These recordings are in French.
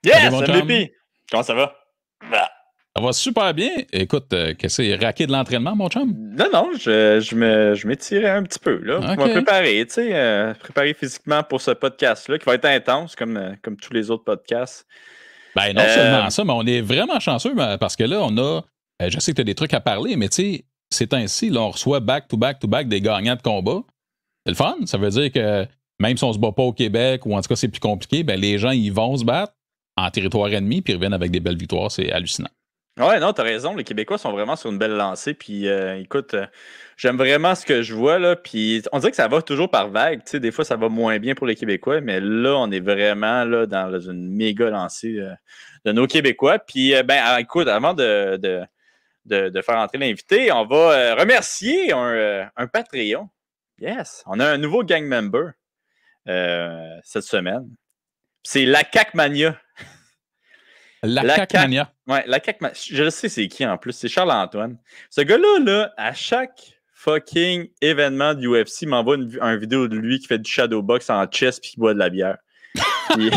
Yes, Salut, mon chum. MVP! Comment ça va? Ah. Ça va super bien. Écoute, qu'est-ce que c'est raqué de l'entraînement, mon chum? Non, je m'étirais un petit peu là, pour me OK. préparer, tu sais, préparer physiquement pour ce podcast-là, qui va être intense comme tous les autres podcasts. Ben, non Euh, seulement ça, mais on est vraiment chanceux parce que là, on a. Je sais que tu as des trucs à parler, mais tu sais, c'est ainsi, là, on reçoit back-to-back-to-back des gagnants de combat. C'est le fun. Ça veut dire que même si on se bat pas au Québec ou en tout cas c'est plus compliqué, ben, les gens, ils vont se battre en territoire ennemi puis ils reviennent avec des belles victoires. C'est hallucinant. ouais, non, t'as raison, les Québécois sont vraiment sur une belle lancée, puis écoute, j'aime vraiment ce que je vois, là, puis on dirait que ça va toujours par vague, tu sais, des fois ça va moins bien pour les Québécois, mais là, on est vraiment là dans une méga lancée de nos Québécois, puis écoute, avant de faire entrer l'invité, on va remercier un Patreon. Yes, on a un nouveau gang member cette semaine. C'est la CAC Mania. La La CAC CAC. Mania. Ouais, la CAC Mania. Je le sais c'est qui en plus. C'est Charles-Antoine. Ce gars-là, là, à chaque fucking événement de UFC, il m'envoie une vidéo de lui qui fait du shadowbox en chest puis qui boit de la bière. Puis,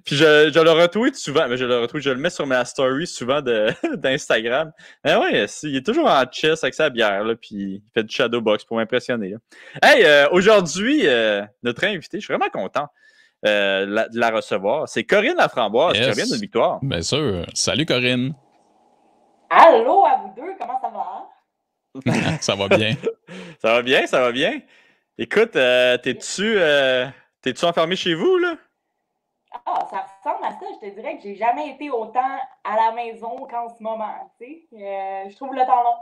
puis je le retweet souvent, mais je le mets sur ma story souvent d'Instagram. Mais ouais, il est toujours en chess avec sa bière, là, puis il fait du shadowbox pour m'impressionner. Là. Hey, aujourd'hui, notre invité, je suis vraiment content de la recevoir. C'est Corinne Laframboise qui revient d'une victoire. Bien sûr. Salut, Corinne. Allô à vous deux, comment ça va? Ça va bien. Ça va bien, ça va bien. Écoute, t'es-tu enfermé chez vous, là? Ah, ça ressemble à ça. Je te dirais que j'ai jamais été autant à la maison qu'en ce moment. Tu sais, je trouve le temps long.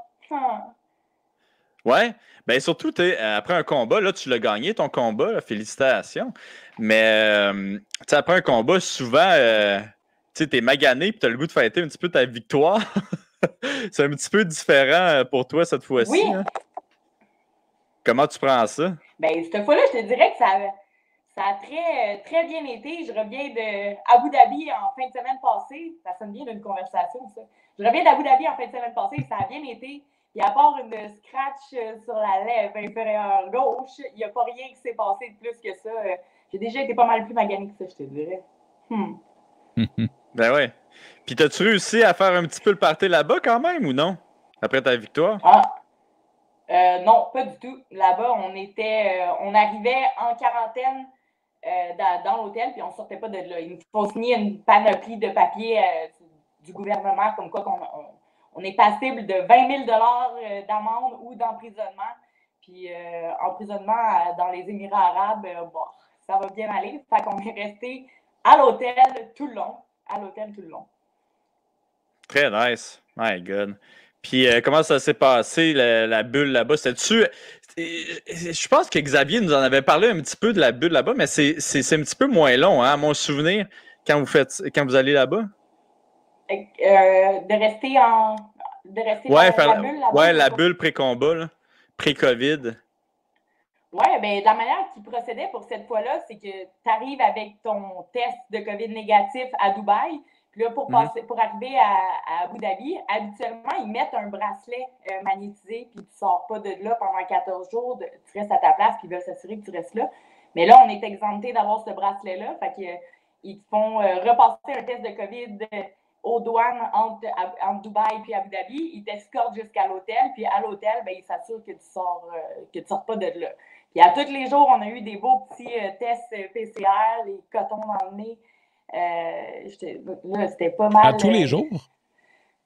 Ouais. Ben surtout, après un combat, là, tu l'as gagné ton combat, là, félicitations. Mais après un combat, souvent, tu t'es magané puis t'as le goût de fêter un petit peu ta victoire. C'est un petit peu différent pour toi cette fois-ci. Oui. Hein? Comment tu prends ça? Ben, cette fois-là, je te dirais que ça a très, très bien été. Je reviens de Abu Dhabi en fin de semaine passée. Ça sonne bien d'une conversation, ça. Je reviens d'Abu Dhabi en fin de semaine passée. Ça a bien été. Et à part une scratch sur la lèvre inférieure gauche, il n'y a pas rien qui s'est passé de plus que ça. J'ai déjà été pas mal plus magané que ça, je te dirais. Ben ouais. Puis t'as-tu réussi à faire un petit peu le party là-bas quand même ou non? Après ta victoire? Non, pas du tout. Là-bas, on arrivait en quarantaine dans l'hôtel, puis on sortait pas de là. Il faut signer une panoplie de papiers du gouvernement, comme quoi on est passible de 20 000 d'amende ou d'emprisonnement. Puis emprisonnement dans les Émirats arabes, bon, ça va bien aller. Fait qu'on est resté à l'hôtel tout le long. Très nice. My God. Puis comment ça s'est passé, la bulle là-bas? Je pense que Xavier nous en avait parlé un petit peu de la bulle là-bas, mais c'est un petit peu moins long, hein, à mon souvenir, quand vous allez là-bas. De rester dans la bulle là-bas. Ouais, la bulle pré-combat, là, pré-COVID. Oui, bien, la manière qu'ils procédaient pour cette fois-là, c'est que tu arrives avec ton test de COVID négatif à Dubaï. Puis là, pour arriver à Abu Dhabi, habituellement, ils mettent un bracelet magnétisé, puis tu ne sors pas de là pendant 14 jours. Tu restes à ta place, puis ils veulent s'assurer que tu restes là. Mais là, on est exempté d'avoir ce bracelet-là. Fait qu'ils te font repasser un test de COVID aux douanes entre Dubaï et Abu Dhabi. Ils t'escortent jusqu'à l'hôtel, puis à l'hôtel, ben, ils s'assurent que tu ne sors pas de là. Puis à tous les jours, on a eu des beaux petits tests PCR, les cotons dans le nez. Là, c'était pas mal. À tous les jours?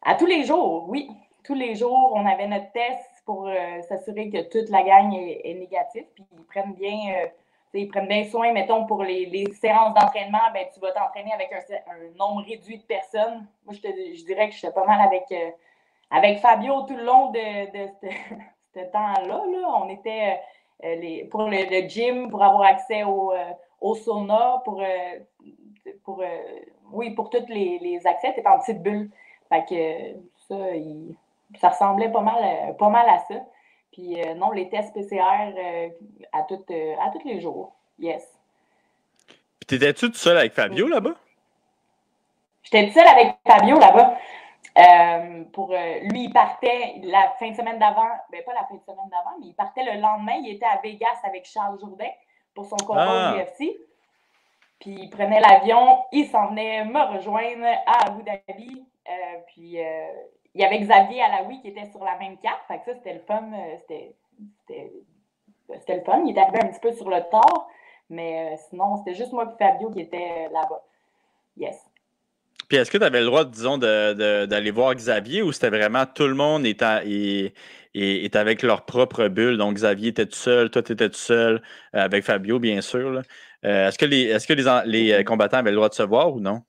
À tous les jours, oui. Tous les jours, on avait notre test pour s'assurer que toute la gang est négative. Puis ils prennent bien soin, mettons, pour les séances d'entraînement, ben, tu vas t'entraîner avec un nombre réduit de personnes. Moi, je dirais que j'étais pas mal avec Fabio tout le long de ce temps-là. Là. On était pour le gym, pour avoir accès au sauna, pour tous les accès, tu es en petite bulle. Fait que ça ressemblait pas mal à ça. Puis non, les tests PCR à tous les jours. Yes. Puis t'étais-tu tout seul avec Fabio là-bas? J'étais tout seul avec Fabio là-bas. Lui, il partait la fin de semaine d'avant, pas la fin de semaine d'avant, mais il partait le lendemain. Il était à Vegas avec Charles Jourdain pour son combat au UFC. Puis il prenait l'avion, il s'en venait me rejoindre à Abu Dhabi. Puis il y avait Xavier Alaoui qui était sur la même carte. Fait que ça, c'était le fun. C'était le fun. Il est arrivé un petit peu sur le tard. Mais sinon, c'était juste moi et Fabio qui était là-bas. Yes. Puis est-ce que tu avais le droit, disons, d'aller voir Xavier ou c'était vraiment tout le monde est avec leur propre bulle? Donc Xavier était tout seul, toi tu étais tout seul, avec Fabio, bien sûr. Là. Est-ce que les combattants avaient le droit de se voir ou non?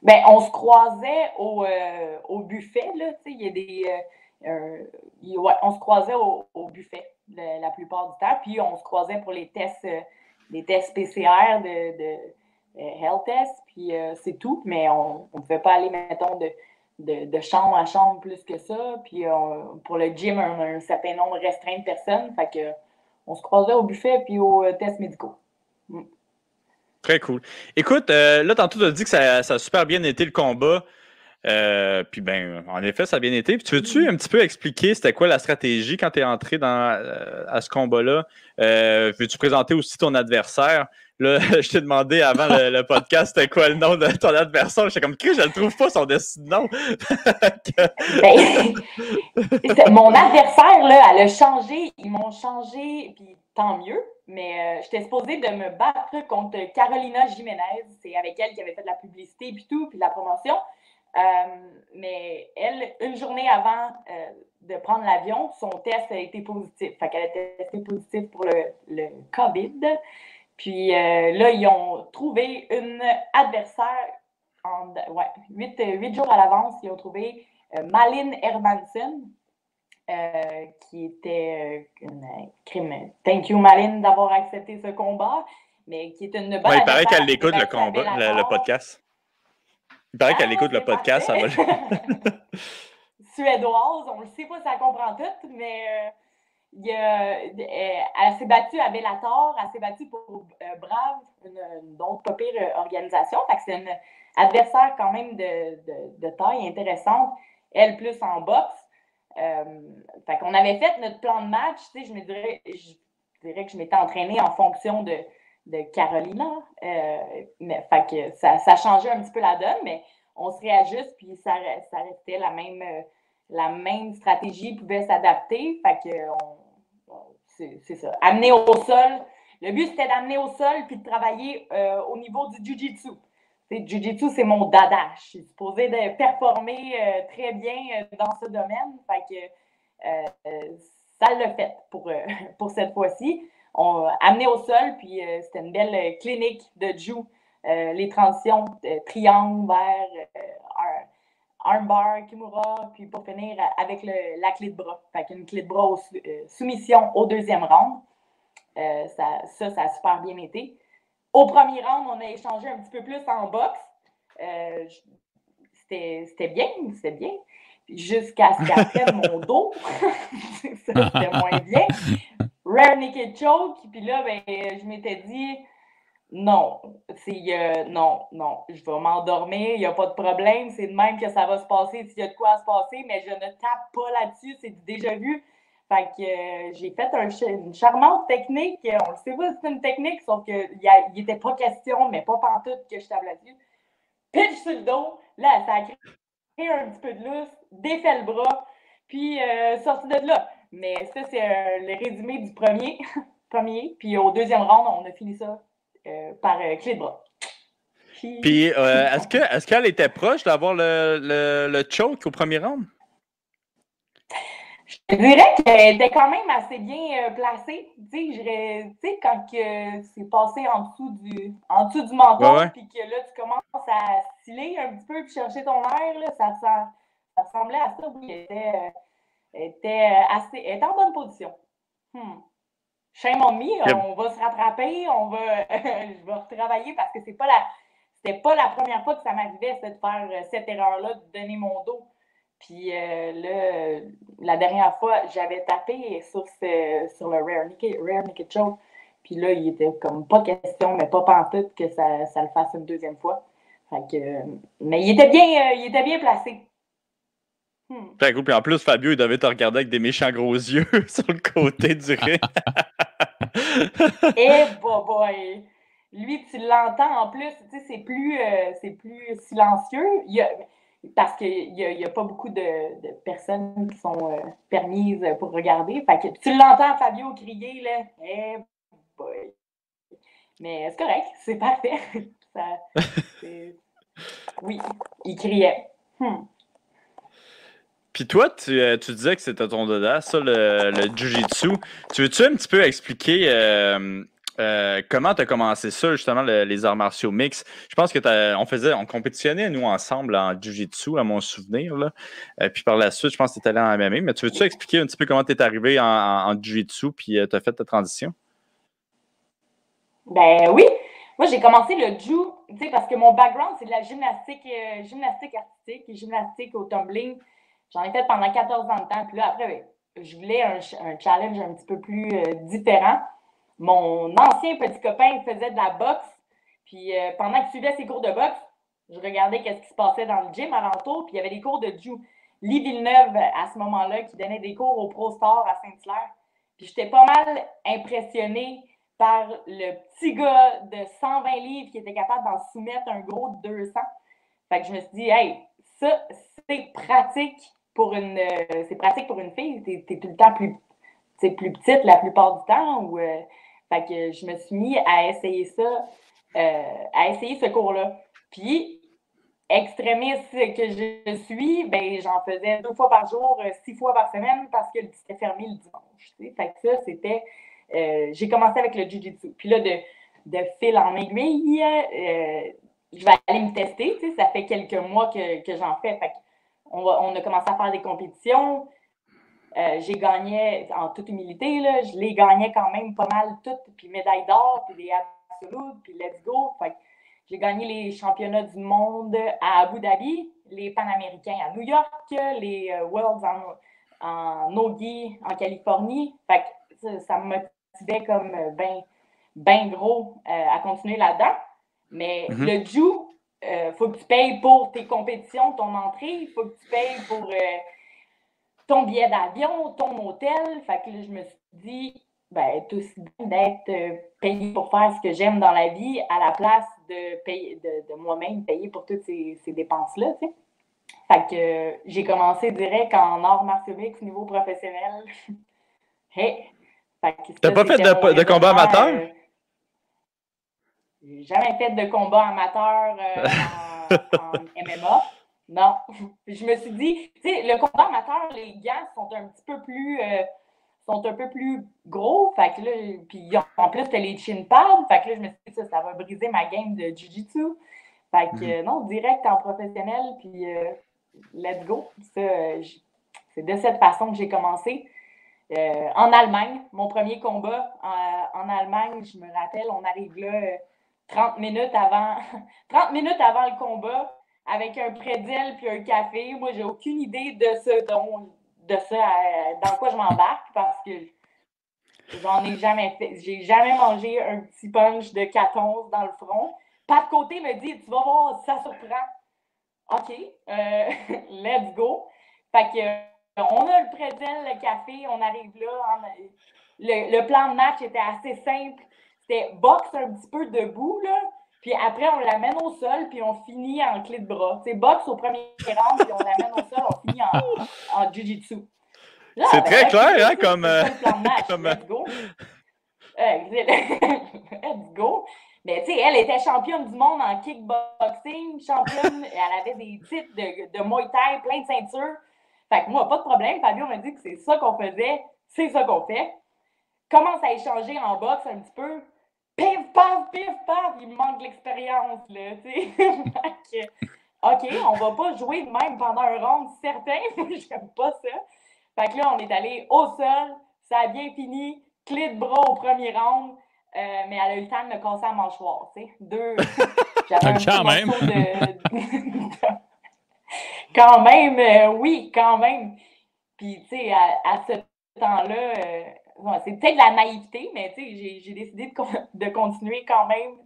Ben, on se croisait au buffet, là. Tu sais, il y a des. Ouais, on se croisait au buffet la plupart du temps. Puis on se croisait pour les tests PCR de health test, puis c'est tout, mais on ne pouvait pas aller, mettons, de chambre à chambre plus que ça. Puis pour le gym, on a un certain nombre restreint de personnes, fait que on se croisait au buffet puis aux tests médicaux. Très cool. Écoute, là, tantôt, tu as dit que ça a super bien été le combat. Puis ben, en effet, ça a bien été. Puis tu veux-tu un petit peu expliquer c'était quoi la stratégie quand tu es entré à ce combat-là? Veux-tu présenter aussi ton adversaire? Là, je t'ai demandé avant le podcast c'était quoi le nom de ton adversaire. J'étais comme, je ne trouve pas son nom. Mon adversaire, là, elle a changé. Ils m'ont changé, puis tant mieux. Mais j'étais supposée de me battre contre Carolina Jiménez. C'est avec elle qui avait fait de la publicité puis tout, puis de la promotion. Mais elle, une journée avant de prendre l'avion, son test a été positif. Fait qu'elle a testé positif pour le COVID. Puis là, ils ont trouvé une adversaire en 8 jours à l'avance. Ils ont trouvé Malin Hermansen, qui était une crime. Thank you, Malin, d'avoir accepté ce combat, mais qui est une bonne il paraît qu'elle écoute le podcast. Il paraît qu'elle écoute le podcast, ça va. Suédoise, on ne le sait pas si elle comprend tout, mais elle s'est battue à Bellator, elle s'est battue pour Brave, une autre pas pire organisation. Fait que c'est une adversaire quand même de taille intéressante, elle plus en boxe. Fait qu'on avait fait notre plan de match, tu sais, je dirais que je m'étais entraînée en fonction de Carolina. Mais fait que ça changeait un petit peu la donne, mais on se réajuste, puis ça restait la même stratégie, pouvait s'adapter. Fait que c'est ça. Amener au sol. Le but, c'était d'amener au sol puis de travailler au niveau du jiu-jitsu. Le jiu-jitsu, c'est mon dada. Je suis supposée de performer très bien dans ce domaine. Fait que ça l'a fait pour cette fois-ci. On amené au sol, puis c'était une belle clinique de jiu. Les transitions, triangle vers armbar, kimura, puis pour finir avec la clé de bras. Fait qu'une clé de bras soumission au deuxième round. Ça a super bien été. Au premier round, on a échangé un petit peu plus en boxe. C'était bien. Jusqu'à ce qu'elle prenne mon dos. Ça, c'était moins bien. Rare naked choke. Puis là, ben, je m'étais dit, non, je vais m'endormir, il n'y a pas de problème. C'est de même que ça va se passer s'il y a de quoi à se passer, mais je ne tape pas là-dessus, c'est du déjà vu. Fait que j'ai fait une charmante technique. On ne sait pas si c'est une technique, sauf qu'il n'était pas question, mais pas pantoute que je tape là-dessus. Pitch sur le dos. Là, ça a créé un petit peu de lousse, défait le bras, puis sorti de là. Mais ça, c'est le résumé du premier. Puis au deuxième round, on a fini ça par clé de bras. Puis est-ce qu'elle était proche d'avoir le choke au premier round? Je dirais qu'elle était quand même assez bien placée. Tu sais, quand c'est passé en dessous du menton, puis que là, tu commences à sciller un petit peu puis chercher ton air, là, ça ressemblait à ça. Oui, elle était en bonne position. Shame on me, on va se rattraper, je vais retravailler parce que c'était pas la première fois que ça m'arrivait de faire cette erreur-là, de donner mon dos. Puis là, la dernière fois, j'avais tapé sur le Rare Naked Choke. Puis là, il était comme pas question, mais pas pantoute que ça le fasse une deuxième fois. Fait que, mais il était bien placé. Très cool. Puis en plus, Fabio, il devait te regarder avec des méchants gros yeux sur le côté du ring. Eh, boy! Lui, tu l'entends en plus, tu sais, c'est plus silencieux. Parce qu'il n'y a pas beaucoup de personnes qui sont permises pour regarder. Fait que tu l'entends, Fabio, crier, là. Eh boy. Mais c'est correct, c'est parfait. Oui, il criait. Puis toi, tu disais que c'était ton dada, ça, le Jiu-Jitsu. Tu veux-tu un petit peu expliquer comment tu as commencé ça, justement, les arts martiaux mix? Je pense que on compétitionnait, nous, ensemble en Jiu-Jitsu, à mon souvenir. Là. Puis par la suite, je pense que tu es allé en MMA. Mais tu veux-tu expliquer un petit peu comment tu es arrivé en Jiu-Jitsu puis tu as fait ta transition? Ben oui. Moi, j'ai commencé le Jiu, tu sais, parce que mon background, c'est de la gymnastique artistique et gymnastique au tumbling. J'en ai fait pendant 14 ans de temps. Puis là, après, je voulais un challenge un petit peu plus différent. Mon ancien petit copain faisait de la boxe. Puis pendant qu'il suivait ses cours de boxe, je regardais qu'est-ce qui se passait dans le gym alentour. Puis il y avait des cours de Jiu. Lee Villeneuve, à ce moment-là, qui donnait des cours au Pro Star à Saint-Hilaire. Puis j'étais pas mal impressionnée par le petit gars de 120 livres qui était capable d'en soumettre un gros de 200. Fait que je me suis dit, hey, ça, c'est pratique pour une fille. T'es tout le temps plus petite la plupart du temps. Fait que je me suis mis à essayer ça, à essayer ce cours-là. Puis, extrémiste que je suis, ben j'en faisais 2 fois par jour, 6 fois par semaine parce que c'était fermé le dimanche. T'sais. Fait que ça, c'était... j'ai commencé avec le Jiu-Jitsu. Puis là, de fil en aiguille, je vais aller me tester. Tu sais, ça fait quelques mois que j'en fais. Fait on a commencé à faire des compétitions. J'ai gagné, en toute humilité, là, je les gagnais quand même pas mal toutes. Puis médaille d'or, puis des absolutes, puis let's go. Fait j'ai gagné les championnats du monde à Abu Dhabi, les Panaméricains à New York, les Worlds en Nogi en Californie. Fait que ça me motivait comme ben gros à continuer là-dedans. Mais le Jiu, faut que tu payes pour tes compétitions, ton entrée. Il faut que tu payes pour ton billet d'avion, ton hôtel. Fait que là, je me suis dit, ben, tout aussi bien d'être payé pour faire ce que j'aime dans la vie à la place de payer de moi-même payer pour toutes ces dépenses-là, tu sais. Fait que j'ai commencé direct en arts martiaux mix niveau professionnel. Hey! T'as pas fait de combat amateur? J'ai jamais fait de combat amateur en MMA. Non. Je me suis dit, tu sais, le combat amateur, les gants sont un petit peu plus... sont un peu plus gros, fait que là, puis en plus, t'as les chin pads, fait que là, je me suis dit, ça va briser ma game de Jiu-Jitsu. Fait que non, direct en professionnel, puis let's go. C'est de cette façon que j'ai commencé. En Allemagne, mon premier combat en Allemagne, je me rappelle, on arrive là 30 minutes avant le combat, avec un pretzel puis un café. Moi, j'ai aucune idée de ce dans quoi je m'embarque parce que j'en ai jamais fait. J'ai jamais mangé un petit punch de 14 dans le front. Pat Côté me dit, tu vas voir, ça surprend. OK, let's go. Fait que on a le pretzel, le café, on arrive là. Le plan de match était assez simple. C'était boxe un petit peu debout, là. Puis après, on l'amène au sol, puis on finit en clé de bras. C'est boxe au premier round, puis on l'amène au sol, on finit en Jiu-Jitsu. C'est très clair, hein, comme... Let's go. Let's go. Mais tu sais, elle était championne du monde en kickboxing, championne, elle avait des titres de Muay Thai, plein de ceintures. Fait que moi, pas de problème. Fabio m'a dit que c'est ça qu'on faisait, c'est ça qu'on fait. Commence à échanger en boxe un petit peu. Pif, paf, il me manque de l'expérience, là, tu sais. OK, on va pas jouer de même pendant un round certain. J'aime pas ça. Fait que là, on est allé au sol. Ça a bien fini. Clé de bras au premier round. Mais elle a eu le temps de me casser la mâchoire, tu sais. J'avais un quand même. Quand même, oui, quand même. Puis, tu sais, à ce temps-là... c'est peut-être de la naïveté, mais j'ai décidé de continuer quand même.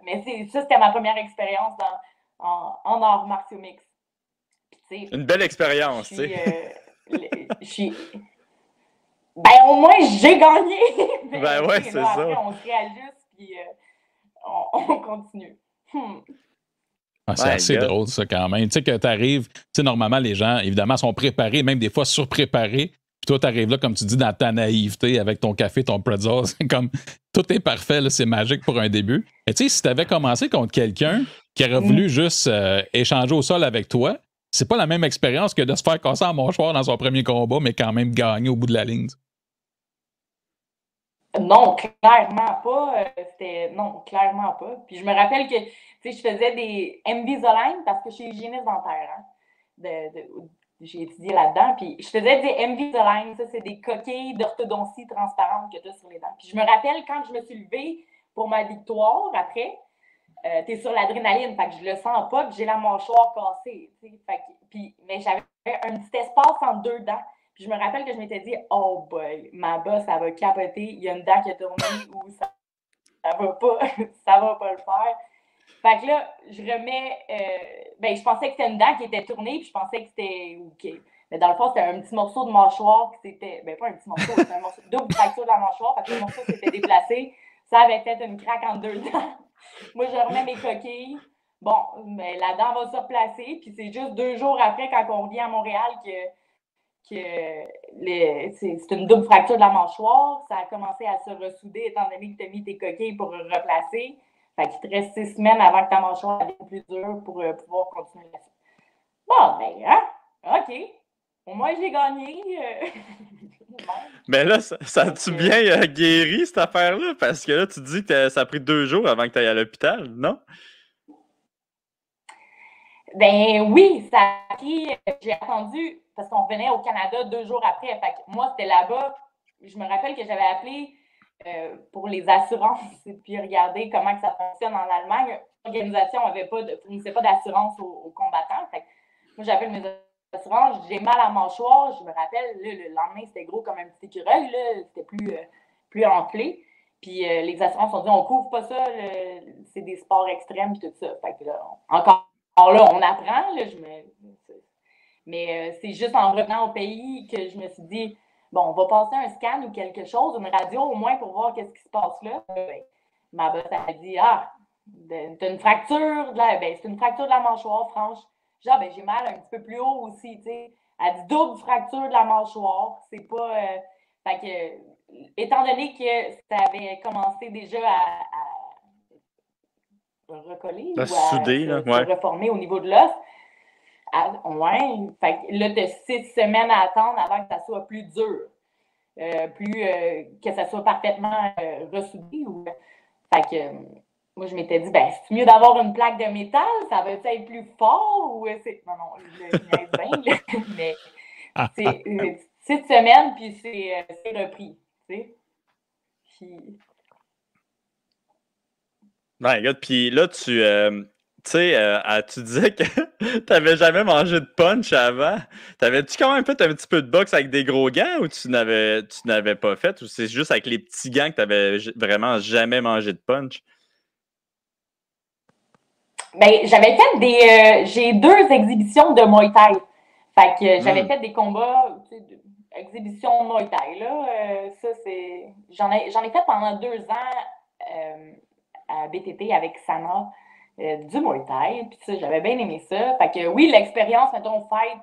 Mais ça, c'était ma première expérience en arts martiaux mix. Puis, une belle expérience, tu sais. Ben, au moins, j'ai gagné! Ben ouais, c'est ça. Après, on se réajuste, puis on continue. C'est assez drôle, ça, quand même. Tu sais, que tu arrives, tu sais, normalement, les gens, évidemment, sont préparés, même des fois surpréparés. Puis toi, tu arrives là, comme tu dis, dans ta naïveté, avec ton café, ton pretzel. C'est comme, tout est parfait, là, c'est magique pour un début. Mais tu sais, si tu avais commencé contre quelqu'un qui aurait voulu juste échanger au sol avec toi, c'est pas la même expérience que de se faire casser en mâchoire dans son premier combat, mais quand même gagner au bout de la ligne. Non, clairement pas. Non, clairement pas. Puis je me rappelle que je faisais des Invisalign parce que je suis hygiéniste dentaire. Hein, j'ai étudié là-dedans. Puis je faisais des Invisalign. Ça, c'est des coquilles d'orthodontie transparentes que tu as sur les dents. Puis je me rappelle quand je me suis levée pour ma victoire après, tu es sur l'adrénaline. Fait que je le sens pas, puis j'ai la mâchoire cassée. Mais j'avais un petit espace entre deux dents. Puis je me rappelle que je m'étais dit, oh boy, ma bosse, ça va capoter. Il y a une dent qui a tourné ou ça va pas, ça va pas le faire. Fait que là, je remets. Je pensais que c'était une dent qui était tournée, puis je pensais que c'était OK. Mais dans le fond, c'était un petit morceau de mâchoire qui s'était. Pas un petit morceau, c'était un morceau, double fracture de la mâchoire, parce que le morceau s'était déplacé. Ça avait fait une craque en deux dents. Moi, je remets mes coquilles. Bon, mais la dent va se replacer, puis c'est juste 2 jours après, quand on revient à Montréal, c'est une double fracture de la mâchoire. Ça a commencé à se ressouder étant donné que tu as mis tes coquilles pour replacer. Fait qu'il te reste 6 semaines avant que ta mâchoire devienne plus dure pour pouvoir continuer la suite. Bon, ben, hein? OK. Au moins, j'ai gagné. Mais là, ça a-tu bien guéri, cette affaire-là? Parce que là, tu dis que ça a pris 2 jours avant que tu ailles à l'hôpital, non? Ben oui, ça a pris. J'ai attendu, parce qu'on revenait au Canada 2 jours après. Fait que moi, c'était là-bas. Je me rappelle que j'avais appelé pour les assurances et puis regarder comment que ça fonctionne en Allemagne. L'organisation ne fournissait pas d'assurance aux combattants. Fait que moi, j'appelle mes assurances, j'ai mal à la mâchoire. Je me rappelle, là, le lendemain, c'était gros comme un petit écureuil. C'était plus enflé. Puis les assurances ont dit, on couvre pas ça. C'est des sports extrêmes et tout ça. Fait que là, encore là, on apprend. Là, mais c'est juste en revenant au pays que je me suis dit, bon, on va passer un scan ou quelque chose, une radio au moins pour voir qu'est-ce qui se passe là. Ma boss a dit, t'as une fracture, c'est une fracture de la mâchoire franche. Genre, j'ai mal un petit peu plus haut aussi, tu sais. Elle dit double fracture de la mâchoire. C'est pas. Fait que, étant donné que ça avait commencé déjà à recoller ou à se reformer au niveau de l'os, fait que là, tu as 6 semaines à attendre avant que ça soit plus dur. Que ça soit parfaitement ressoudé. Fait que moi, je m'étais dit, c'est mieux d'avoir une plaque de métal, ça va être plus fort ou c'est. Non, je niaise bien, mais c'est 6 semaines, puis c'est repris. Tu sais? Puis. Puis là, tu disais que tu n'avais jamais mangé de punch avant. T'avais-tu quand même fait un petit peu de boxe avec des gros gants ou tu n'avais pas fait? Ou c'est juste avec les petits gants que tu n'avais vraiment jamais mangé de punch? J'avais fait j'ai 2 exhibitions de Muay Thai. Fait que j'avais fait des combats, exhibitions de Muay Thai. Là, ça, c'est. J'en ai fait pendant 2 ans à BTT avec Sana. Du Muay Thai, puis ça, j'avais bien aimé ça. Fait que oui, l'expérience, mettons, fight,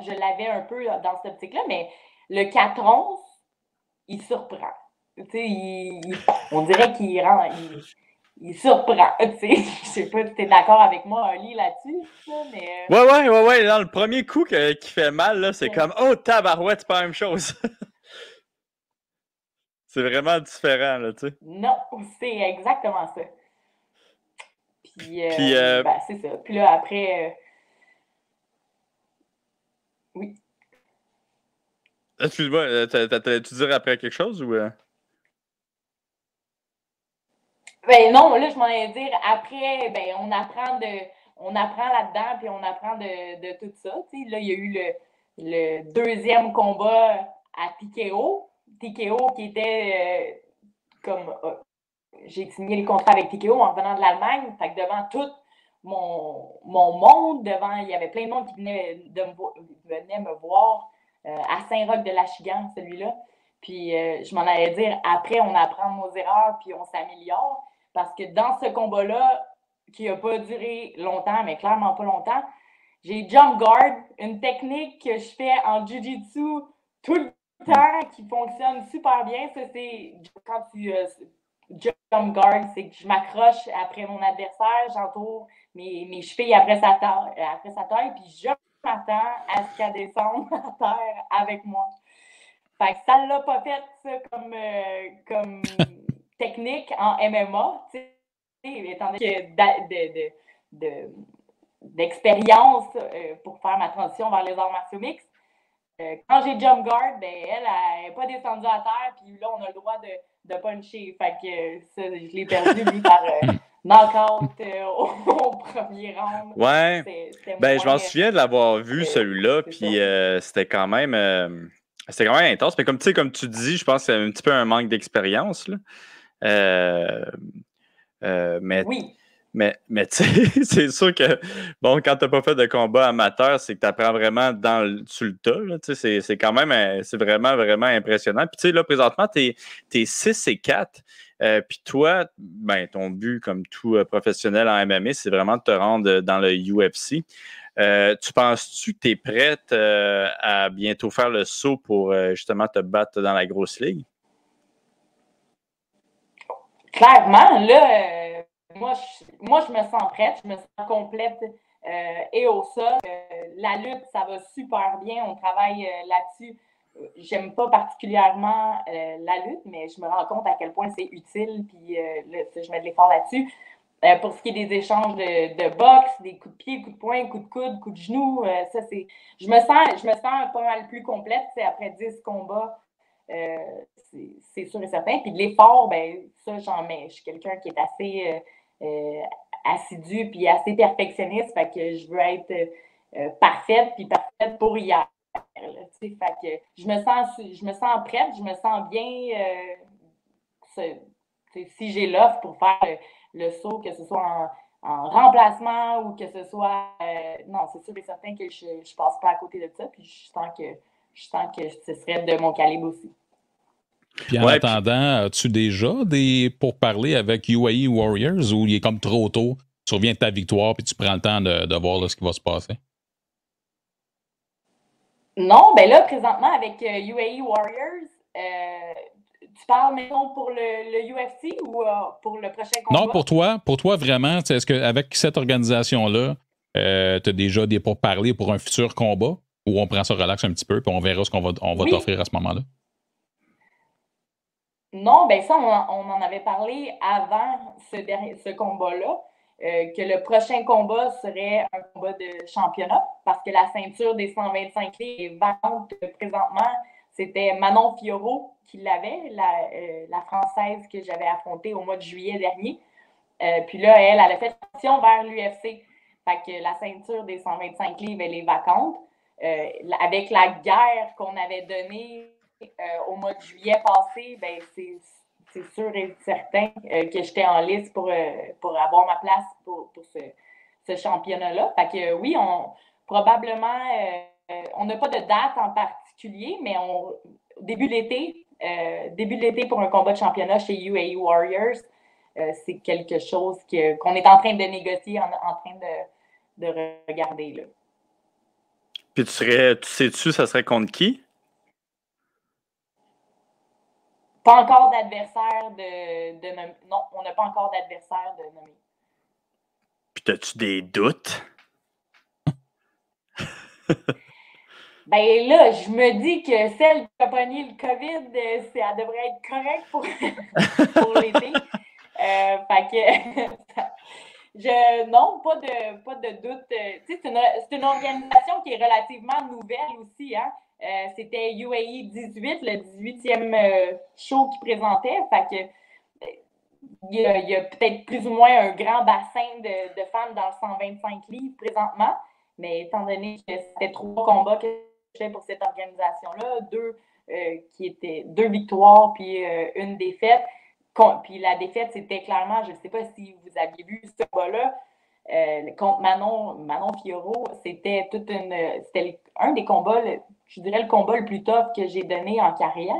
je l'avais un peu dans cette optique-là, mais le 4-11, il surprend. Tu sais, on dirait qu'il rend, il surprend, tu sais. Je sais pas si t'es d'accord avec moi, Ali, là-dessus, mais... Ouais. Dans le premier coup qui fait mal, là, c'est comme « Oh, tabarouette, c'est pas la même chose! » C'est vraiment différent, là, tu sais. Non, c'est exactement ça. Puis c'est ça. Puis là, après... Oui. Excuse-moi, t'allais-tu dire après quelque chose ou... Non, là, je m'en allais dire, après, on apprend là-dedans, puis on apprend de tout ça. Tu sais, là, il y a eu le 2e combat à TKO. TKO qui était comme... j'ai signé le contrat avec TKO en revenant de l'Allemagne. Fait que devant tout mon monde, il y avait plein de monde qui venait me voir à Saint-Roch-de-l'Achigan, celui-là. Puis je m'en allais dire, après, on apprend nos erreurs, puis on s'améliore. Parce que dans ce combat-là, qui n'a pas duré longtemps, mais clairement pas longtemps, j'ai jump guard, une technique que je fais en jiu-jitsu tout le temps, qui fonctionne super bien. Ça, c'est quand tu jump guard, c'est que je m'accroche après mon adversaire, j'entoure mes chevilles après sa taille, puis je m'attends à ce qu'elle descende à terre avec moi. Fait que ça l'a pas fait, ça, comme technique en MMA, tu sais, étant donné que d'expérience pour faire ma transition vers les arts martiaux mixtes. Quand j'ai jump guard, ben, elle n'est pas descendue à terre, puis là, on a le droit de puncher. Fait que ça, je l'ai perdu, lui, par knockout au premier round. Ouais. Ben, je m'en souviens de l'avoir vu, celui-là, puis c'était quand même intense. Mais comme tu dis, je pense que c'est un petit peu un manque d'expérience, là. Mais oui. Mais tu sais, c'est sûr que, bon, quand tu n'as pas fait de combat amateur, c'est que tu apprends vraiment sur le tas. Là, c'est quand même, c'est vraiment, vraiment impressionnant. Puis tu sais, là, présentement, tu es 6-4. Puis toi, ben, ton but, comme tout professionnel en MMA, c'est vraiment de te rendre dans le UFC. Tu penses-tu que tu es prête à bientôt faire le saut pour justement te battre dans la grosse ligue? Clairement, là, moi, je me sens prête, je me sens complète et au sol. La lutte, ça va super bien, on travaille là-dessus. J'aime pas particulièrement la lutte, mais je me rends compte à quel point c'est utile, puis je mets de l'effort là-dessus. Pour ce qui est des échanges de boxe, des coups de pied, coups de poing, coups de coude, coups de genou, ça c'est. Je me sens pas mal plus complète après 10 combats. C'est sûr et certain. Puis de l'effort, ben ça, j'en mets. Je suis quelqu'un qui est assez assidu puis assez perfectionniste. Fait que je veux être parfaite puis parfaite pour hier. Fait que je me sens prête, je me sens bien si j'ai l'offre pour faire le saut, que ce soit en remplacement ou que ce soit non, c'est sûr et certain que je ne passe pas à côté de ça. Puis je sens que ce serait de mon calibre aussi. Puis en attendant, as-tu déjà des pourparlers avec UAE Warriors ou il est comme trop tôt, tu reviens de ta victoire puis tu prends le temps de voir là, ce qui va se passer? Non, ben là, présentement, avec UAE Warriors, tu parles, mettons, pour le UFC ou pour le prochain combat? Non, pour toi vraiment, est-ce qu'avec cette organisation-là, tu as déjà des pourparlers pour un futur combat ou on prend ça relax un petit peu puis on verra ce qu'on va t'offrir à ce moment-là? Non, ben ça, on en avait parlé avant ce combat-là, que le prochain combat serait un combat de championnat, parce que la ceinture des 125 livres est vacante présentement. C'était Manon Fiorot qui l'avait, la Française que j'avais affrontée au mois de juillet dernier. Puis là, elle a fait transition vers l'UFC. Fait que la ceinture des 125 livres, elle est vacante. Avec la guerre qu'on avait donnée au mois de juillet passé, ben c'est sûr et certain que j'étais en liste pour avoir ma place pour ce championnat-là. Fait que oui, probablement, on n'a pas de date en particulier, mais début de l'été pour un combat de championnat chez UAE Warriors, c'est quelque chose qu'on est en train de négocier, en train de regarder là. Puis tu sais-tu, ça serait contre qui? Pas encore d'adversaire de nommer. Non, on n'a pas encore d'adversaire de nommer. Puis as-tu des doutes? Ben là, je me dis que celle qui a pogné le COVID, elle devrait être correcte pour l'été. Fait que non, pas de doute. Tu sais, c'est une organisation qui est relativement nouvelle aussi, hein. C'était UAE 18, le 18e show qui présentait. Fait que il y a peut-être plus ou moins un grand bassin de femmes dans le 125 livres présentement. Mais étant donné que c'était 3 combats que je fais pour cette organisation-là, 2 victoires puis une défaite. Puis la défaite, c'était clairement, je ne sais pas si vous aviez vu ce combat-là, contre Manon Fiorot, c'était un des combats, je dirais le combat le plus tough que j'ai donné en carrière.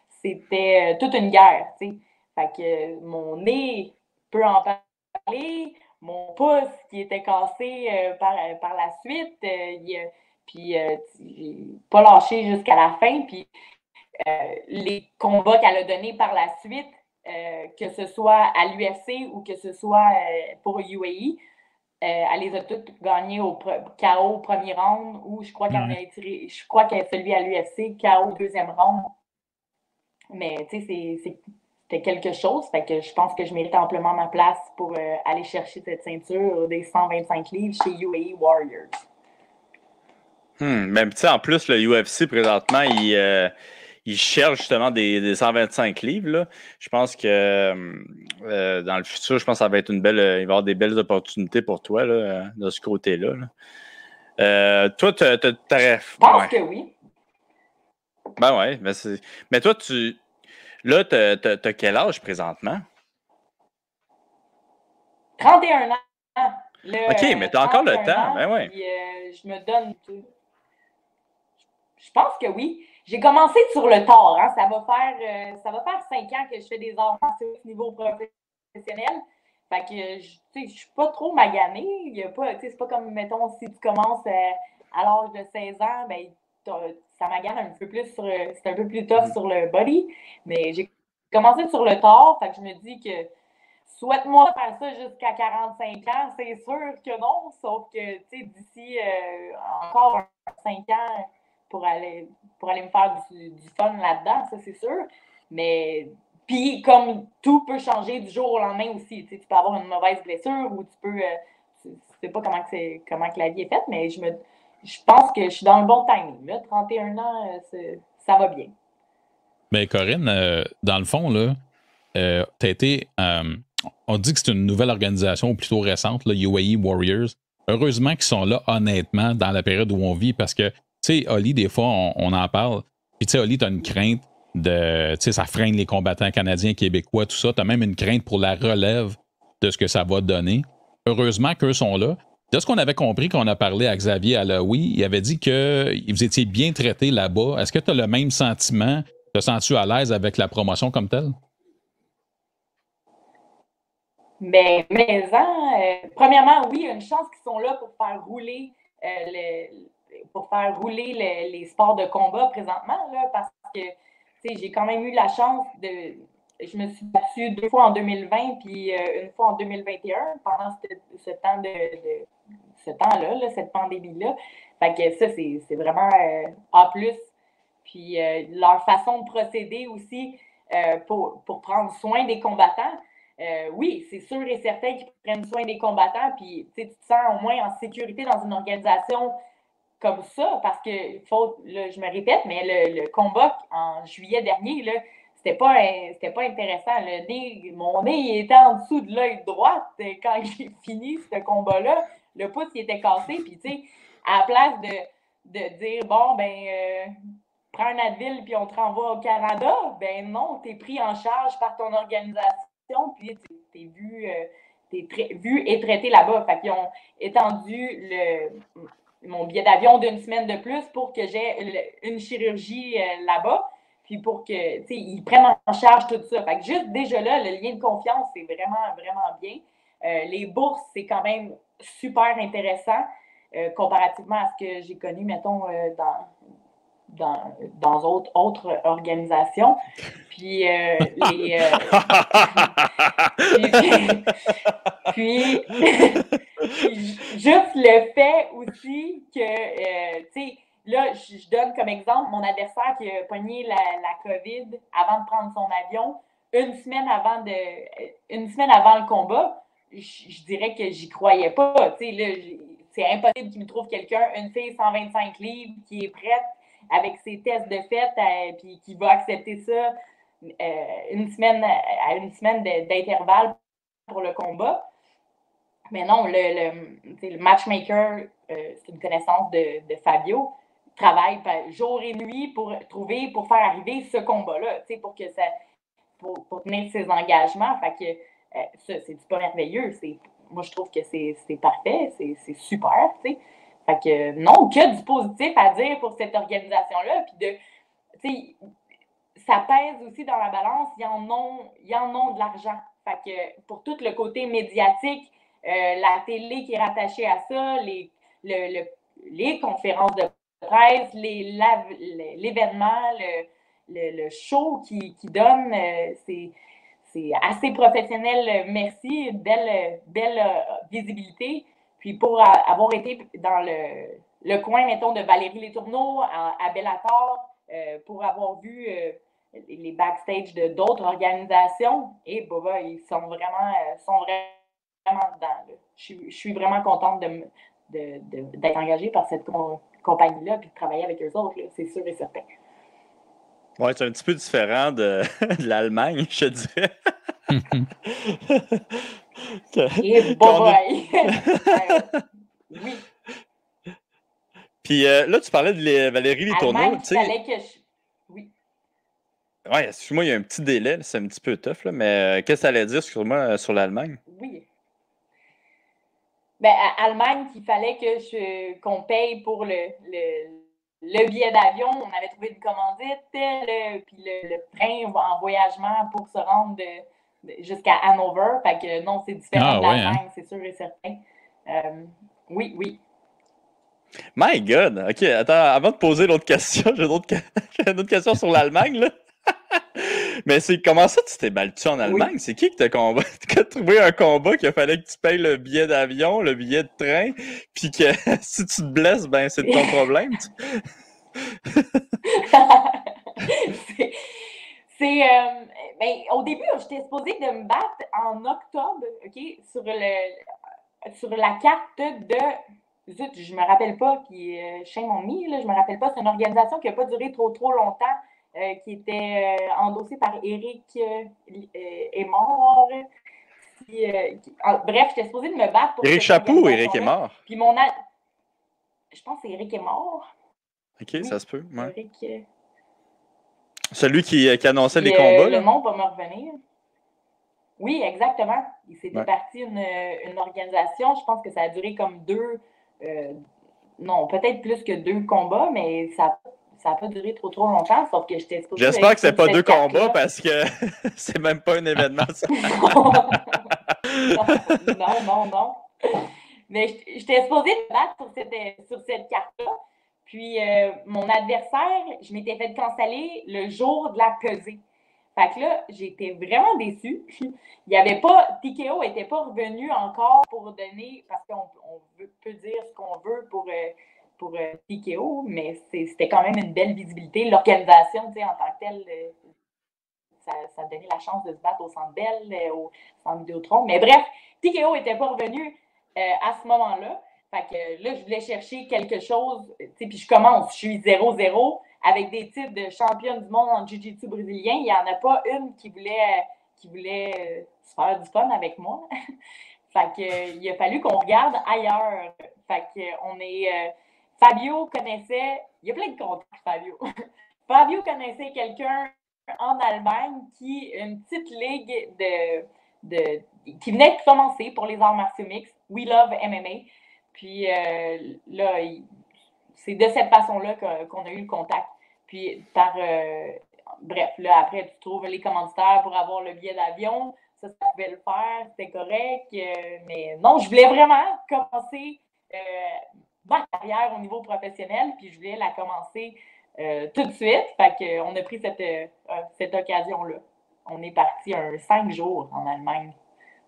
C'était toute une guerre, tu sais. Fait que mon nez peux en parler. Mon pouce qui était cassé par la suite. Puis j'ai pas lâché jusqu'à la fin. Puis les combats qu'elle a donnés par la suite, que ce soit à l'UFC ou que ce soit pour UAE, elle les a toutes gagnées au KO au premier round, ou je crois qu'elle a tiré, je crois qu'elle celui à l'UFC, KO au deuxième round. Mais tu sais, c'était quelque chose. Fait que je pense que je mérite amplement ma place pour aller chercher cette ceinture des 125 livres chez UAE Warriors. Même tu sais, en plus, le UFC présentement, il cherche justement des 125 livres. Là. Je pense que dans le futur, je pense que ça va être il va y avoir des belles opportunités pour toi là, de ce côté-là. Là. Toi, je pense que oui. Ben ouais, mais toi, là, t'as quel âge présentement? 31 ans. OK, mais t'as encore le temps. Ben ouais. Puis, je me donne tout. Je pense que oui. J'ai commencé sur le tard. Hein. Ça va faire 5 ans que je fais des arts martiaux au niveau professionnel. Fait que je suis pas trop maganée. C'est pas comme, mettons, si tu commences à l'âge de 16 ans, ben, ça magane un peu plus c'est un peu plus tough sur le body. Mais j'ai commencé sur le tard. Fait que je me dis que souhaite-moi faire ça jusqu'à 45 ans. C'est sûr que non. Sauf que d'ici encore 5 ans, pour aller me faire du fun là-dedans, ça c'est sûr. Mais puis comme tout peut changer du jour au lendemain aussi. Tu peux avoir une mauvaise blessure ou tu peux. Tu sais pas comment que la vie est faite, mais je pense que je suis dans le bon timing. Là, 31 ans, ça va bien. Mais Corinne, dans le fond, là, t'as été. On dit que c'est une nouvelle organisation, ou plutôt récente, là, UAE Warriors. Heureusement qu'ils sont là, honnêtement, dans la période où on vit, parce que, tu sais, Oli, des fois, on en parle. Puis, tu sais, Oli, t'as une crainte de. Tu sais, ça freine les combattants canadiens, québécois, tout ça. T'as même une crainte pour la relève de ce que ça va donner. Heureusement qu'eux sont là. De ce qu'on avait compris quand on a parlé à Xavier Alaoui, il avait dit que vous étiez bien traité là-bas. Est-ce que tu as le même sentiment? Te sens-tu à l'aise avec la promotion comme telle? Mais premièrement, oui, il y a une chance qu'ils sont là pour faire rouler les sports de combat présentement, là, parce que j'ai quand même eu la chance de. Je me suis battue 2 fois en 2020 puis une fois en 2021 pendant ce temps-là, cette pandémie-là. Fait que ça, c'est vraiment en plus. Puis leur façon de procéder aussi pour prendre soin des combattants. Oui, c'est sûr et certain qu'ils prennent soin des combattants, puis tu te sens au moins en sécurité dans une organisation comme ça, parce que, là, je me répète, mais le combat en juillet dernier, là, c'était pas intéressant. Mon nez il était en dessous de l'œil droit quand j'ai fini ce combat-là. Le pouce il était cassé, puis tu sais, à la place de dire, bon, prends un Advil puis on te renvoie au Canada, ben non, t'es pris en charge par ton organisation, puis t'es vu et traité là-bas. Fait qu'ils ont étendu mon billet d'avion d'une semaine de plus pour que j'ai une chirurgie là-bas, puis pour que ils prennent en charge tout ça. Fait que juste déjà là, le lien de confiance, c'est vraiment, vraiment bien. Les bourses, c'est quand même super intéressant comparativement à ce que j'ai connu, mettons, dans autres organisations. Puis, puis juste le fait aussi que, tu sais, là, je donne comme exemple mon adversaire qui a pogné la COVID avant de prendre son avion. Une semaine avant le combat, je dirais que j'y croyais pas. Tu sais, là, c'est impossible qu'il me trouve quelqu'un, une fille 125 livres, qui est prête avec ses tests de fête, puis qui va accepter ça à une semaine d'intervalle pour le combat. Mais non, le matchmaker, c'est une connaissance de Fabio, travaille jour et nuit pour faire arriver ce combat-là, pour que pour tenir ses engagements. Fait que ça, c'est pas merveilleux. Moi, je trouve que c'est parfait, c'est super, tu sais. Fait que non, que du positif à dire pour cette organisation-là. Puis ça pèse aussi dans la balance, ils en ont de l'argent. Fait que pour tout le côté médiatique, la télé qui est rattachée à ça, les conférences de presse, l'événement, le show qui donne, c'est assez professionnel. Merci, belle visibilité. Puis pour avoir été dans le coin, mettons, de Valérie Letourneau à Bellator, pour avoir vu les backstage de d'autres organisations, et bah, ils sont vraiment dedans. Là. Je suis vraiment contente d'être engagée par cette compagnie-là et de travailler avec eux autres, là, c'est sûr et certain. Ouais, c'est un petit peu différent de l'Allemagne, je dirais. Et boy! Oui. Puis là, tu parlais de Valérie Letourneau. Il fallait que Oui. Ouais, excuse-moi, il y a un petit délai, c'est un petit peu tough, là, mais qu'est-ce que ça allait dire sur moi sur l'Allemagne? Oui. Ben, à Allemagne, qu'il fallait qu'on paye pour le billet d'avion. On avait trouvé une commandite, puis le train en voyagement pour se rendre jusqu'à Hanover. Fait que non, c'est différent de l'Allemagne, c'est sûr et certain. Oui. My God! OK, attends, avant de poser l'autre question, j'ai une autre question sur l'Allemagne, là. Mais c'est comment ça tu t'es battu en Allemagne? Oui. C'est qui t'a trouvé un combat qu'il fallait que tu payes le billet d'avion, le billet de train, puis que si tu te blesses, ben c'est de ton problème. Ben, au début, j'étais supposée de me battre en octobre, OK, sur la carte de... Zut, je me rappelle pas, puis shame on me, là, je me rappelle pas, c'est une organisation qui n'a pas duré trop longtemps, qui était endossée par Éric Aymard. Bref, j'étais supposée de me battre pour Éric Chaput ou Éric Aymard? Puis je pense que c'est Éric Aymard. OK, oui, ça se peut. Ouais. Éric... Celui qui annonçait les combats. Le nom va me revenir. Oui, exactement. Il s'était parti une organisation. Je pense que ça a duré comme non, peut-être plus que 2 combats, mais ça n'a pas duré trop longtemps, sauf que j'étais supposée... J'espère que c'est pas 2 combats parce que c'est même pas un événement, ça. non. Mais j'étais supposée me battre sur cette carte-là. Puis, mon adversaire, je m'étais fait canceller le jour de la pesée. Fait que là, j'étais vraiment déçue. TKO n'était pas revenu encore pour donner, parce qu'on peut dire ce qu'on veut pour TKO, mais c'était quand même une belle visibilité. L'organisation, tu sais, en tant que telle, ça donnait la chance de se battre au Centre Bell, au Centre Vidéotron. Mais bref, TKO n'était pas revenu à ce moment-là. Fait que là, je voulais chercher quelque chose, tu sais, puis je suis 0-0 avec des titres de championne du monde en jiu-jitsu brésilien. Il n'y en a pas une qui voulait se faire du fun avec moi. Fait que il a fallu qu'on regarde ailleurs. Fait que on est... Fabio connaissait... Il y a plein de contacts, Fabio. Fabio connaissait quelqu'un en Allemagne une petite ligue qui venait de commencer pour les arts martiaux mixtes, We Love MMA. Puis là, c'est de cette façon-là qu'on a eu le contact. Puis bref, là, après, tu trouves les commanditaires pour avoir le billet d'avion. Ça pouvait le faire, c'était correct. Mais non, je voulais vraiment commencer ma carrière au niveau professionnel, puis je voulais la commencer tout de suite. Fait qu'on a pris cette occasion-là. On est parti 5 jours en Allemagne.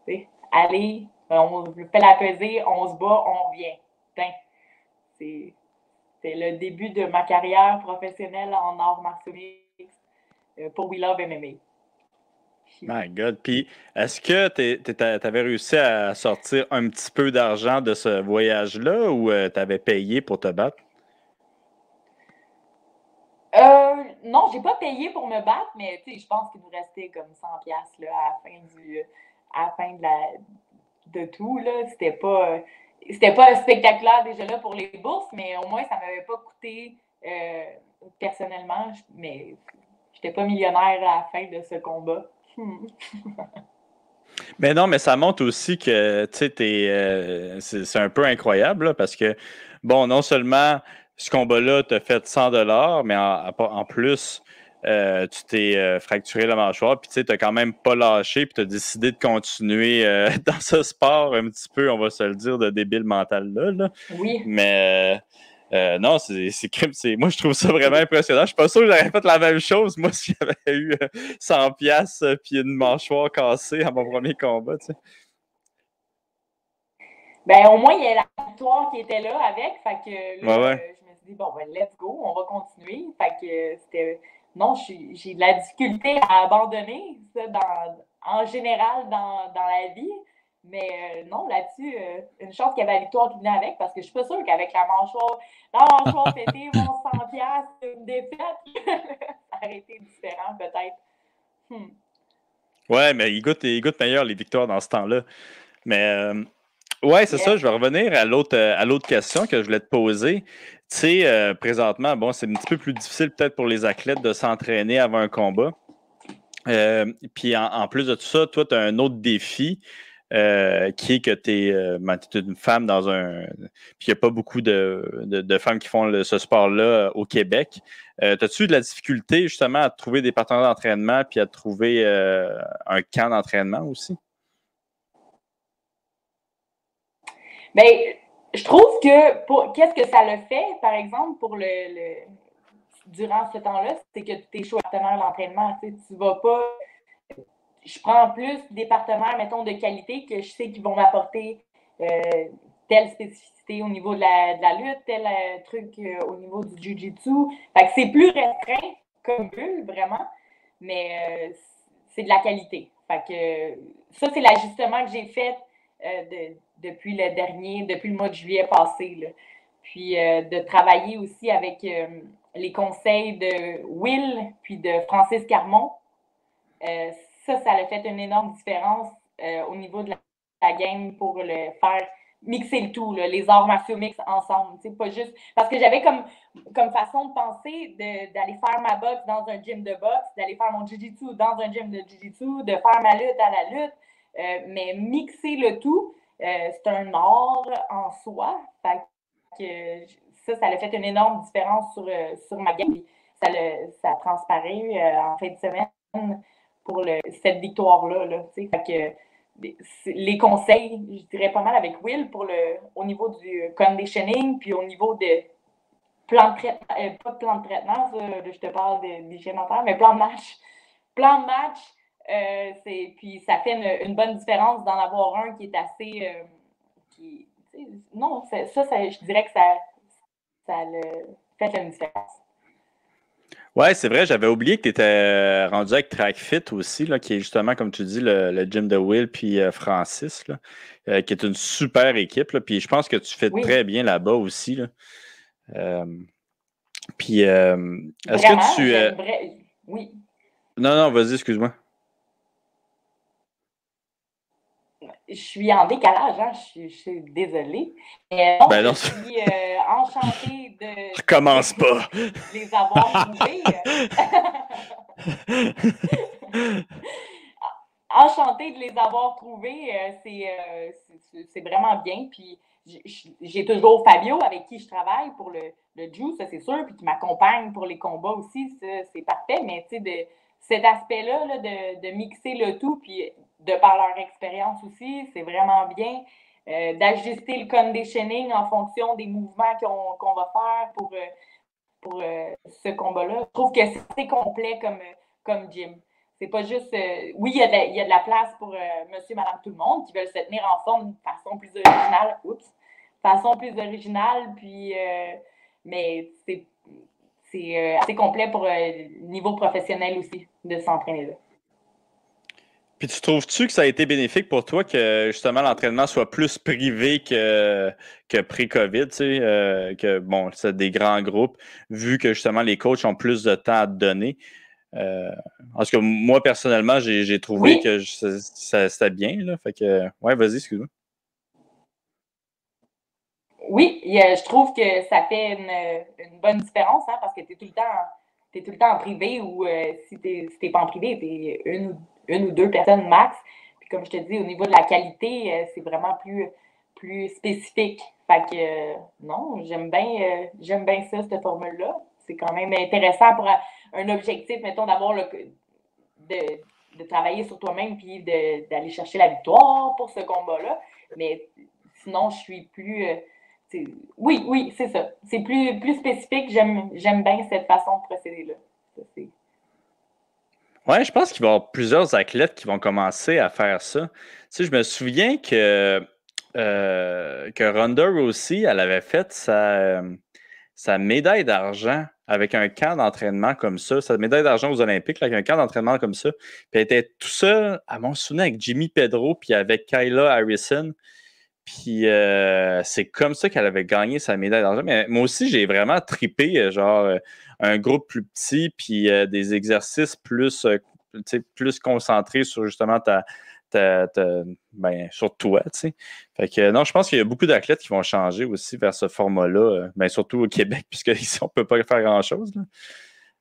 T'sais, allez, on fait la pesée, on se bat, on revient. C'est le début de ma carrière professionnelle en arts martiaux mixtes pour We Love MMA. My God. Puis, est-ce que tu avais réussi à sortir un petit peu d'argent de ce voyage-là ou tu avais payé pour te battre? Non, j'ai pas payé pour me battre, mais je pense qu'il nous restait comme 100$ là, à la fin de tout. C'était pas spectaculaire déjà là pour les bourses, mais au moins ça m'avait pas coûté personnellement, mais j'étais pas millionnaire à la fin de ce combat. Mais non, mais ça montre aussi que c'est un peu incroyable là, parce que, bon, non seulement ce combat-là t'a fait 100$, mais en plus, tu t'es fracturé la mâchoire, puis tu as quand même pas lâché, puis tu as décidé de continuer dans ce sport un petit peu, on va se le dire, de débile mental là. Oui. Mais non, moi, je trouve ça vraiment impressionnant. Je suis pas sûr que j'aurais fait la même chose, moi, si j'avais eu 100$ puis une mâchoire cassée à mon premier combat, tu sais. Ben, au moins, il y a la victoire qui était là avec. Fait que là, Ouais. je me suis dit, bon, ben, let's go, on va continuer. Fait que c'était. Non, j'ai de la difficulté à abandonner ça en général dans la vie. Mais non, là-dessus, une chance qu'il y avait la victoire qui venait avec, parce que je suis pas sûre qu'avec la mâchoire pétée, mon 100$, une défaite, ça aurait été différent peut-être. Ouais, mais il goûte meilleur les victoires dans ce temps-là. Mais ouais, c'est ça. Je vais revenir à l'autre question que je voulais te poser. Tu sais, présentement, bon, c'est un petit peu plus difficile peut-être pour les athlètes de s'entraîner avant un combat. Puis en plus de tout ça, toi, tu as un autre défi qui est que tu es une femme dans un. Puis il n'y a pas beaucoup de femmes qui font ce sport-là au Québec. As-tu eu de la difficulté justement à trouver des partenaires d'entraînement puis à trouver un camp d'entraînement aussi? Bien, je trouve que qu'est-ce que ça le fait, par exemple, pour durant ce temps-là, c'est que tu es chaud partenaire d'entraînement. Tu vas pas. Je prends plus des partenaires, mettons, de qualité que je sais qu'ils vont m'apporter telle spécificité au niveau de la lutte, tel truc au niveau du jiu-jitsu. Fait que c'est plus restreint comme bulle, vraiment, mais c'est de la qualité. Fait que ça, c'est l'ajustement que j'ai fait depuis le mois de juillet passé. Là. Puis de travailler aussi avec les conseils de Will puis de Francis Carmon. Ça a fait une énorme différence au niveau de la game pour le faire mixer le tout, là, les arts martiaux mix ensemble. Pas juste. Parce que j'avais comme façon de penser d'aller faire ma boxe dans un gym de boxe, d'aller faire mon jiu-jitsu dans un gym de jiu-jitsu, de faire ma lutte à la lutte. Mais mixer le tout, c'est un art en soi. Fait que ça a fait une énorme différence sur ma game. Ça a transparu en fin de semaine pour cette victoire-là. Là, fait que les conseils, je dirais pas mal avec Will au niveau du conditioning, puis au niveau de plan de traitement, pas de plan de traitement, ça, je te parle d'hygiène dentaire, mais plan de match. Plan de match, puis ça fait une bonne différence d'en avoir un qui est assez. Non, ça, je dirais que ça a fait une différence. Ouais, c'est vrai, j'avais oublié que tu étais rendu avec Track Fit aussi, là, qui est justement, comme tu dis, le gym de Will puis Francis, là, qui est une super équipe. Là, puis je pense que tu fais très bien là-bas aussi. Là. Puis est-ce que tu. Oui. Non, vas-y, excuse-moi. Je suis en décalage, hein? Je suis désolée. Mais non, je suis enchantée de. Recommence pas! Les avoir trouvés. Enchantée de les avoir trouvés. C'est vraiment bien. Puis j'ai toujours Fabio avec qui je travaille pour le Jiu, ça c'est sûr, puis qui m'accompagne pour les combats aussi, ça c'est parfait. Mais tu sais, cet aspect-là là, de mixer le tout, puis de par leur expérience aussi, c'est vraiment bien. D'ajuster le conditioning en fonction des mouvements qu'on va faire pour ce combat-là. Je trouve que c'est assez complet comme gym. C'est pas juste. Oui, il y a de la place pour monsieur, madame, tout le monde qui veulent se tenir en forme de façon plus originale. Puis. Mais c'est assez complet pour le niveau professionnel aussi de s'entraîner là. Puis tu trouves-tu que ça a été bénéfique pour toi que justement l'entraînement soit plus privé que pré-COVID, tu sais, que bon, c'est des grands groupes, vu que justement les coachs ont plus de temps à te donner? Parce que moi, personnellement, j'ai trouvé que c'était bien. Là, fait que, ouais, vas-y, excuse-moi. Oui, je trouve que ça fait une bonne différence, hein, parce que tu es tout le temps en privé ou si tu n'es pas en privé, tu es une ou deux personnes max. Puis comme je te dis, au niveau de la qualité, c'est vraiment plus spécifique. Fait que non, j'aime bien ça, cette formule-là. c'est quand même intéressant pour un objectif, mettons, de travailler sur toi-même puis d'aller chercher la victoire pour ce combat-là. Mais sinon, je suis plus... oui, c'est ça. C'est plus spécifique. J'aime bien cette façon de procéder-là. Ouais, je pense qu'il va y avoir plusieurs athlètes qui vont commencer à faire ça. Tu sais, je me souviens que Ronda Rousey, elle avait fait sa médaille d'argent avec un camp d'entraînement comme ça, sa médaille d'argent aux Olympiques, là, avec un camp d'entraînement comme ça. Puis elle était tout seule, à mon souvenir, avec Jimmy Pedro, puis avec Kyla Harrison. Puis c'est comme ça qu'elle avait gagné sa médaille d'argent. Mais moi aussi, j'ai vraiment trippé, un groupe plus petit, puis des exercices plus concentrés sur justement sur toi, tu sais. Fait que non, je pense qu'il y a beaucoup d'athlètes qui vont changer aussi vers ce format-là, surtout au Québec, puisque ici, on ne peut pas faire grand-chose.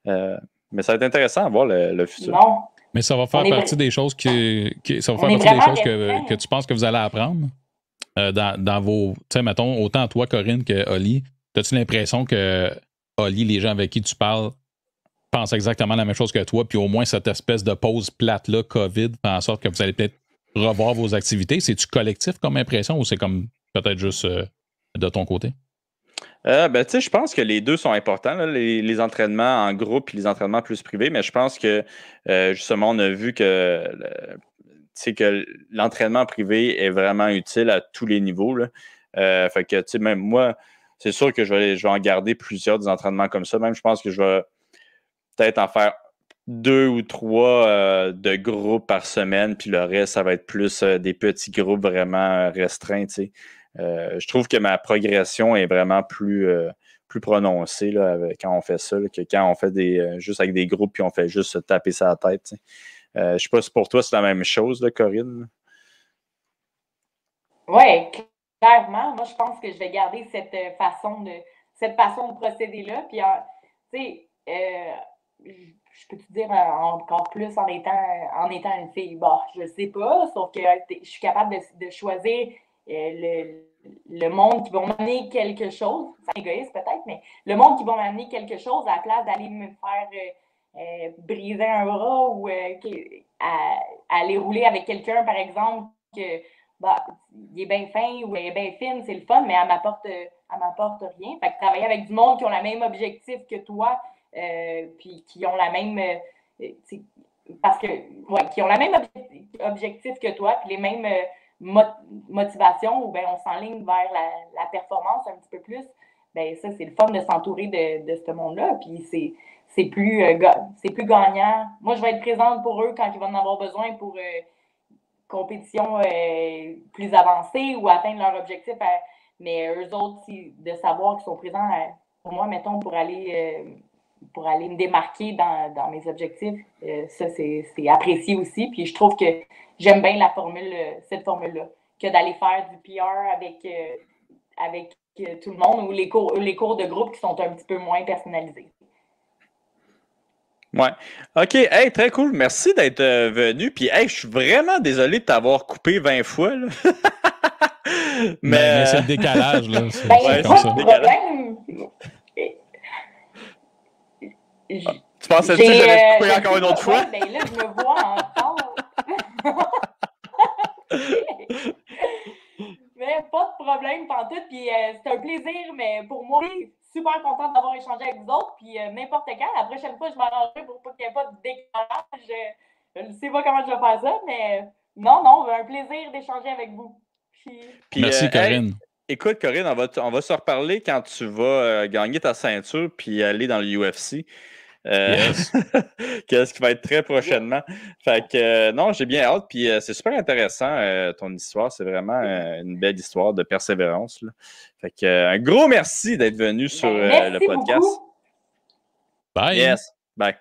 Mais ça va être intéressant à voir le futur. Non. Mais ça va faire partie des choses ça va faire partie des choses que tu penses que vous allez apprendre dans vos. Tu sais, mettons, autant toi, Corinne, que Oli. As-tu l'impression que Oli, les gens avec qui tu parles, pensent exactement la même chose que toi, puis au moins cette espèce de pause plate-là, COVID, fait en sorte que vous allez peut-être revoir vos activités? C'est-tu collectif comme impression ou c'est comme peut-être juste de ton côté? Tu sais, je pense que les deux sont importants, là, les entraînements en groupe et les entraînements plus privés, mais je pense que justement, on a vu que l'entraînement privé est vraiment utile à tous les niveaux. Là. Fait que, tu sais, même moi, c'est sûr que je vais en garder plusieurs des entraînements comme ça. Même, je pense que je vais peut-être en faire 2 ou 3 de groupes par semaine, puis le reste, ça va être plus des petits groupes vraiment restreints, tu sais. Je trouve que ma progression est vraiment plus prononcée là, quand on fait ça, là, que quand on fait juste avec des groupes puis on fait juste se taper ça à la tête. Tu sais. Je ne sais pas si pour toi c'est la même chose, là, Corinne. Oui, clairement. Moi, je pense que je vais garder cette façon de procéder-là. Puis, tu sais, je peux te dire encore plus en étant une fille. Bon, je sais pas, sauf que je suis capable de choisir le monde qui va m'amener quelque chose. C'est égoïste peut-être, mais le monde qui va m'amener quelque chose à la place d'aller me faire briser un bras ou aller rouler avec quelqu'un, par exemple, que il est bien fin ou elle est bien fine, c'est le fun, mais elle m'apporte rien. Fait que travailler avec du monde qui ont le même objectif que toi, puis qui ont la même qui ont le même objectif que toi, puis les mêmes motivations, ou bien on s'enligne vers la performance un petit peu plus, ben ça, c'est le fun de s'entourer de ce monde-là, puis c'est plus gagnant. Moi, je vais être présente pour eux quand ils vont en avoir besoin pour compétition plus avancée ou atteindre leur objectif, mais eux autres, de savoir qu'ils sont présents pour moi, mettons, pour aller me démarquer dans mes objectifs, ça, c'est apprécié aussi. Puis je trouve que j'aime bien cette formule-là, que d'aller faire du PR avec tout le monde ou les cours de groupe qui sont un petit peu moins personnalisés. Ouais. OK. Hey, très cool. Merci d'être venu. Puis, hey, je suis vraiment désolé de t'avoir coupé 20 fois. Là. mais c'est le décalage. Là. C'est comme ça. Tu pensais que j'allais te couper encore une autre fois? Ben là, je me vois encore. Mais pas de problème, pantoute. Puis c'est un plaisir, mais pour moi, super contente d'avoir échangé avec vous autres. Puis n'importe quand, la prochaine fois, je m'arrangerai pour pas qu'il n'y ait pas de décalage. Je ne sais pas comment je vais faire ça, mais non, un plaisir d'échanger avec vous. Puis, merci, Corinne. Écoute, Corinne, on va se reparler quand tu vas gagner ta ceinture puis aller dans le UFC. Yes. Qu'est-ce qui va être très prochainement. Fait que non, j'ai bien hâte. Puis c'est super intéressant ton histoire. C'est vraiment une belle histoire de persévérance. Là. Fait que un gros merci d'être venu sur le podcast. Beaucoup. Bye. Yes. Bye.